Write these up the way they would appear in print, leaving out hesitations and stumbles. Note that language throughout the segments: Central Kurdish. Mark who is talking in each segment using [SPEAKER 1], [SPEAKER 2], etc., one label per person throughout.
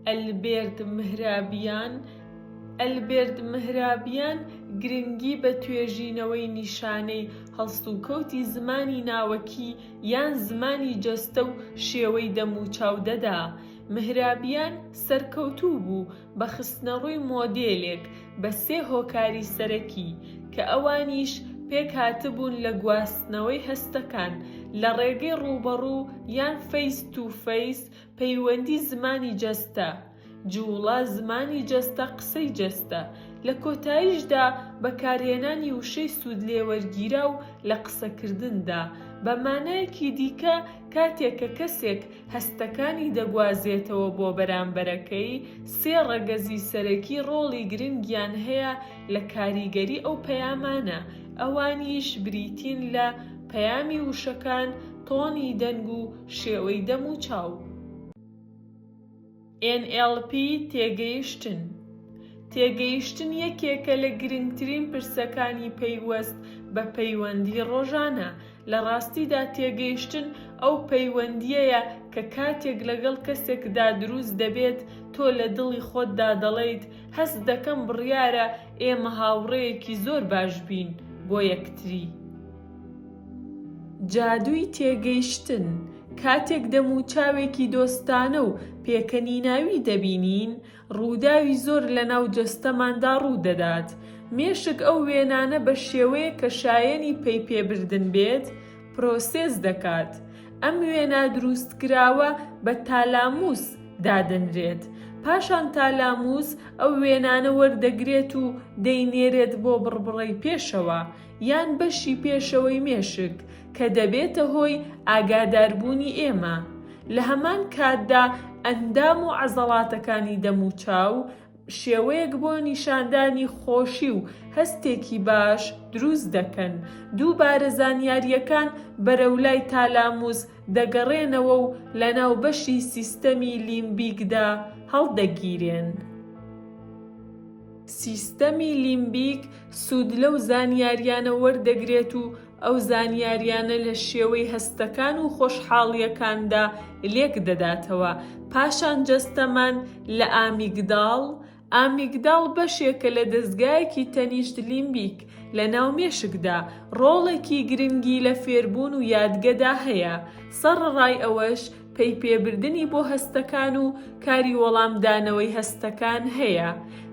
[SPEAKER 1] ئەلبێرت مهرابیان گرنگی بە توێژینەوەی نیشانەی هەڵسوکەوتی زمانی ناوەکی یان زمانی جەستە و شێوەی دەموچاو دەدا. مهرابیان سەرکەوتوو بوو بە خستنەڕووی مۆدێلێک بە 3 هۆکاری سەرەکی کە ئەوانیش پێک هاتبوون لە گواستنەوەی هەستەکان لە ڕێگەی ڕووبەڕوو یان فەیس تو فەیس، پەیوەندی زمانی جەستە، جووڵە زمانی جەستە، قسەی جەستە. لە کۆتاییشدا بەکارهێنانی وشەی سوودلێوەرگیرا و لە قسەکردندا. بە مانایەکی دیکە کاتێک کە کەسێک هەستەکانی دەگوازێتەوە بۆ بەرامبەرەکەی، 3 ڕەگەزی سەرەکی ڕۆڵی گرنگیان هەیە لە کاریگەری ئەو پەیامانە، ئەوانیش بریتین لە پەیامی وشەکان، تۆنی دەنگ و شێوەی دەموچاو. NLP تێگەیشتن. تێگەیشتن یەکێکە لە گرنگترین پرسەکانی پەیوەست بە پەیوەندی ڕۆژانە. لە ڕاستیدا تێگەیشتن ئەو پەیوەندیەیە کە کاتێک لەگەڵ کەسێکدا دروست دەبێت تۆ لە دڵی خۆتدا دەڵێیت هەست دەکەم بڕیارە ئێمە هاوڕێیەکی زۆر باش بین بۆ یەکتری. جادووی تێگەیشتن. کاتێک دەموچاوێکی دۆستانە و پێکەنیناوی دەبینین، ڕووداوی زۆر لەناو جەستەماندا ڕوودەدات. مێشک ئەو وێنانە بە شێوەیە کە شایەنی پێی پێبردن بێت پرۆسێس دەکات. ئەم وێنە دروستکراوە بە تالاموس دادەنرێت. پاشان تالاموس ئەو وێنانە وەردەگرێت و دەینێرێت بۆ بڕبڕەی پێشەوە یان بەشی پێشەوەی مێشک کە دەبێتە هۆی ئاگاداربوونی ئێمە. لە هەمان کاتدا ئەندام و عەزەڵاتەکانی دەموچاو شێوەیەک بۆ نیشاندانی خۆشی و هەستێکی باش دروست دەکەن. دووبارە زانیاریەکان بەرەولای تالاموس دەگەڕێنەوە و لەناو بەشی سیستەمی لیمبیکدا هەڵدەگیرێن. سیستەمی لیمبیک سوود لەو زانیاریانە وەردەگرێت و ئەو زانیاریانە لە شێوەی هەستەکان و خۆشحاڵیەکاندا لێک دەداتەوە. پاشان جەستەمان لە ئامیگداڵ بەشێکە لە دەستگایەکی تەنیشت لیمبیک لە ناومێشکدا، ڕۆڵێکی گرنگی لە فێربوون و یادگەدا هەیە. سەرڕای ئەوەش پێی پێبردنی بۆ هەستەکان و کاری وەڵامدانەوەی هەستەکان هەیە.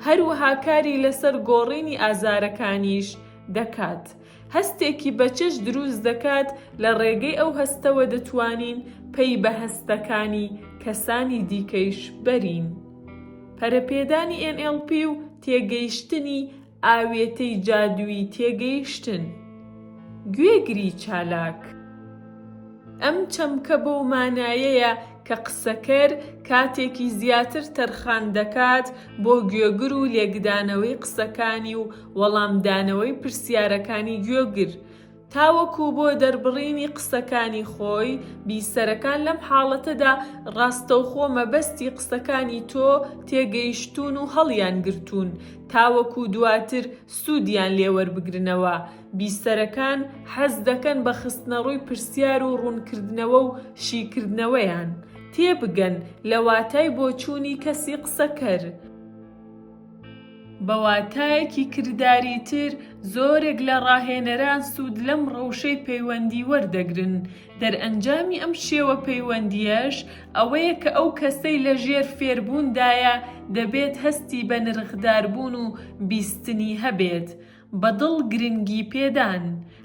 [SPEAKER 1] هەروەها کاری لەسەر گۆڕینی ئازارەکانیش دەکات. هەستێکی بەچەش دروست دەکات لە ڕێگەی ئەو هەستەوە دەتوانین پێی بە هەستەکانی کەسانی دیکەیش بەرین. پەرەپێدانی NLP و تێگەیشتنی ئاوێتەی جادووی تێگەیشتن. گوێگری چالاک. ئەم چەمکە بەو مانایەیە کە قسەکەر کاتێکی زیاتر تەرخان دەکات بۆ گوێگر و لێکدانەوەی قسەکانی و وەڵامدانەوەی پرسیارەکانی گوێگر، تاوەکو بۆ دەربڕینی قسەکانی خۆی. بیسەرەکان لەم حاڵەتەدا ڕاستەوخۆ مەبەستی قسەکانی تۆ تێگەیشتون و هەڵیان گرتوون تاوەکو دواتر سوودیان لێوەربگرنەوە. بیسەرەکان حەز دەکەن بە خستنەڕووی پرسیار و ڕوونکردنەوە و شیکردنەوەیان. تێبگەن لە واتای بۆچوونی کەسی قسەکەر. بە واتایەکی کردداری تر، زۆرێک لە ڕاهێنەران سوود لەم ڕەوشەی پەیوەندی وەردەگرن. دەرئەنجامی ئەم شێوە پەیوەندیەش ئەوەیە کە ئەو کەسەی لە ژێر فێربووندایە دەبێت هەستی بە نرخداربوون و بیستنی هەبێت. بەدڵ گرنگی پێدان.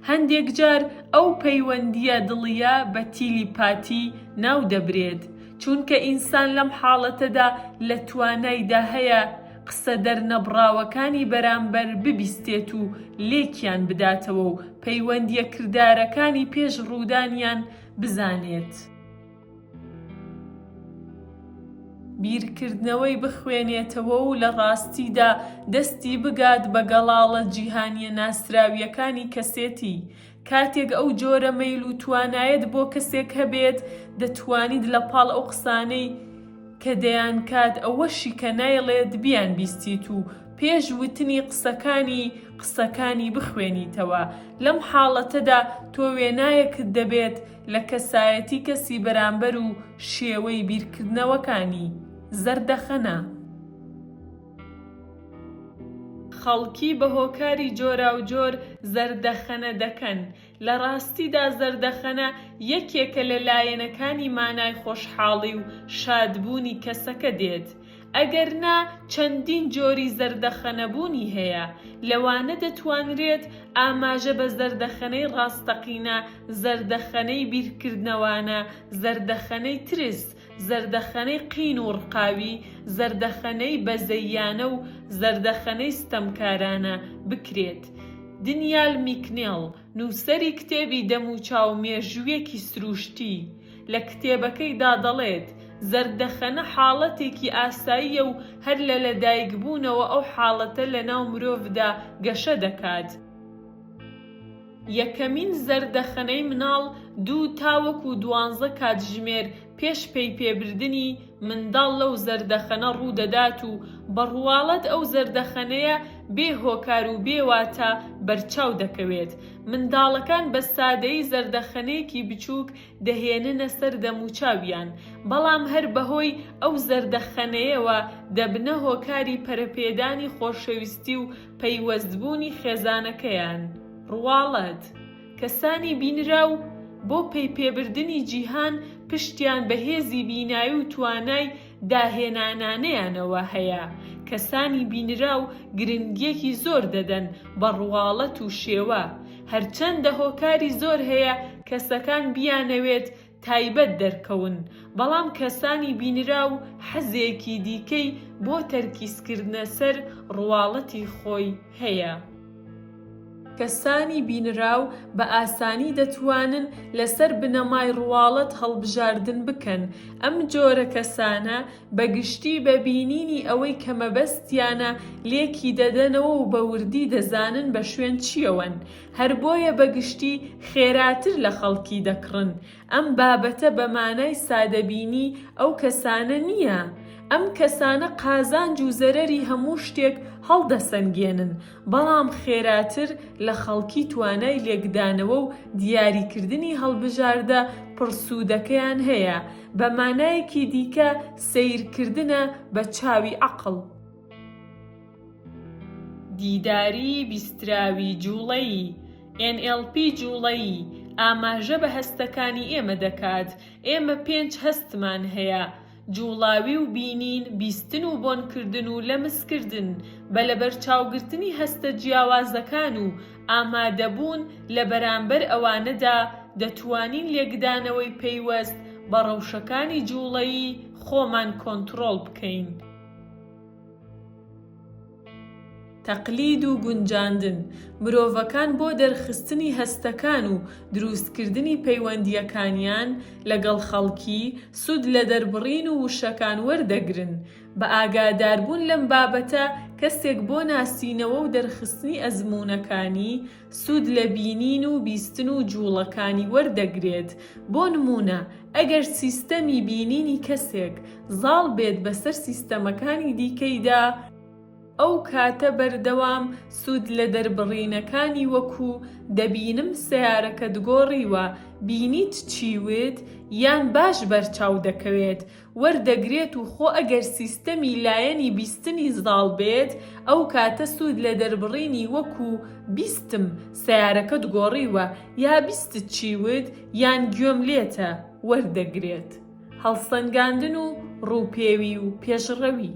[SPEAKER 1] هەندێک جار ئەو پەیوەندیە دڵیە بە تیلیپاتی ناو دەبرێت، چونکە ئینسان لەم حاڵەتەدا لە توانایدا هەیە قسە دەرنەبڕاوەکانی بەرامبەر ببیستێت و لێکیان بداتەوە و پەیوەندیە کردارەکانی پێش ڕوودانیان بزانێت. بیرکردنەوەی بخوێنێتەوە و لە ڕاستیدا دەستی بگات بە گەڵاڵە جیهانیە ناسراویەکانی کەسێتی. کاتێک ئەو جۆرە مەیل و توانایەت بۆ کەسێک هەبێت، دەتوانیت لە پاڵ ئەو قسانەی کە دەیان کات ئەوەشی کە نایڵێت بیان بیستیت و پێش وتنی قسەکانی بخوێنیتەوە. لەم حاڵەتەدا تۆ وێنایەکت دەبێت لە کەسایەتی کەسی بەرامبەر و شێوەی بیرکردنەوەکانی. زەردەخەنە. خەڵکی بە هۆکاری جۆراوجۆر زەردەخەنە دەکەن. لە ڕاستیدا زەردەخەنە یەکێکە لە لایەنەکانی مانای خۆشحاڵی و شادبوونی کەسەکە دێت. ئەگەرنا چەندین جۆری زەردەخەنەبوونی هەیە. لەوانە دەتوانرێت ئاماژە بە زەردەخەنەی ڕاستەقینە، زەردەخەنەی بیرکردنەوانە، زەردەخەنەی ترس، زەردەخەنەی قین و ڕقاوی، زەردەخەنەی بەزەییانە و زەردەخەنەی ستەمکارانە بکرێت. دنیال میکنێڵ، نووسەری کتێبی دەموچاو مێژوویەکی سروشتی، لە کتێبەکەیدا دەڵێت زەردەخەنە حاڵەتێکی ئاساییە و هەر لە لەدایکبوونەوە ئەو حاڵەتە لە ناو مرۆڤدا گەشە دەکات. یەکەمین زەردەخەنەی مناڵ 2 تا وەکو 12 کاتژمێر پێش پێیپێبردنی منداڵ لەو زەردەخەنە ڕوودەدات و بەڕواڵەت ئەو زەردەخەنەیە بێ هۆکار و بێواتە بەرچاو دەکەوێت. منداڵەکان بە سادەیی زەردەخەنەیەکی بچووک دەهێننە سەر دەموچاویان، بەڵام هەر بەهۆی ئەو زەردەخەنەیەوە دەبنە هۆکاری پەرەپێدانی خۆشەویستی و پەیوەستبوونی خێزانەکەیان. ڕواڵەت کەسانی بینراو بۆ پێیپێبردنی جیهان پشتیان بە هێزی بینایی و توانای داهێنانانەیانەوە هەیە. کەسانی بینراو گرنگیەکی زۆر دەدەن بە ڕواڵەت و شێوە. هەرچەندە هۆکاری زۆر هەیە کەسەکان بیانەوێت تایبەت دەرکەون، بەڵام کەسانی بینراو حەزێکی دیکەی بۆ تەرکیزکردنە سەر ڕواڵەتی خۆی هەیە. کەسانی بینراو بە ئاسانی دەتوانن لەسەر بنەمای ڕواڵەت هەڵبژاردن بکەن. ئەم جۆرە کەسانە بەگشتی بە بینینی ئەوەی کە مەبەستیانە لێکی دەدەنەوە و بە وردی دەزانن بە شوێن چیەوەن، هەر بۆیە بەگشتی خێراتر لە خەڵکی دەکڕن. ئەم بابەتە بە مانای سادەبینی ئەو کەسانە نییە. ئەم کەسانە قازانج و زەرەری هەموو شتێک هەڵدەسەنگێنن، بەڵام خێراتر لە خەڵکی توانای لێکدانەوە و دیاریکردنی هەڵبژاردە پڕسوودەکەیان هەیە. بە مانایەکی دیکە سەیرکردنە بە چاوی عەقڵ. دیداری بیستراوی جوڵەیی NLP جوڵەیی ئاماژە بە هەستەکانی ئێمە دەکات. ئێمە 5 هەستمان هەیە: جوڵاوی و بینین، بیستن و بۆنکردن و لەمسکردن. بە لەبەرچاوگرتنی هەستە جیاوازەکان و ئامادەبوون لە بەرامبەر ئەوانەدا دەتوانین لێکدانەوەی پەیوەست بە ڕەوشەکانی جوڵەیی خۆمان کۆنتڕۆڵ بکەین. تەقلید و گونجاندن. مرۆڤەکان بۆ دەرخستنی هەستەکان و دروستکردنی پەیوەندیەکانیان لەگەڵ خەڵکی سود لە دەربڕین و وشەکان وەردەگرن. بە ئاگاداربوون لەم بابەتە کەسێک بۆ ناسینەوە و دەرخستنی ئەزموونەکانی سود لە بینین و بیستن و جوڵەکانی وەردەگرێت. بۆ نمونە، ئەگەر سیستەمی بینینی کەسێک زاڵ بێت بەسەر سیستەمەکانی دیکەیدا، ئەو کاتە بەردەوام سود لە دەربڕینەکانی وەکو دەبینم سەیارەکەت گۆڕیوە، بینیت چیوت، یان باش بەرچاو دەکەوێت وەردەگرێت و خۆ ئەگەر سیستەمی لایەنی بیستنی زاڵ بێت، ئەو کاتە سود لە دەربڕینی وەکو بیستم سەیارەکەت گۆڕیوە یا بیستت چیوت یان گوێم لێتە وەردەگرێت. هەڵسەنگاندن و ڕووپێوی و پێشڕەوی.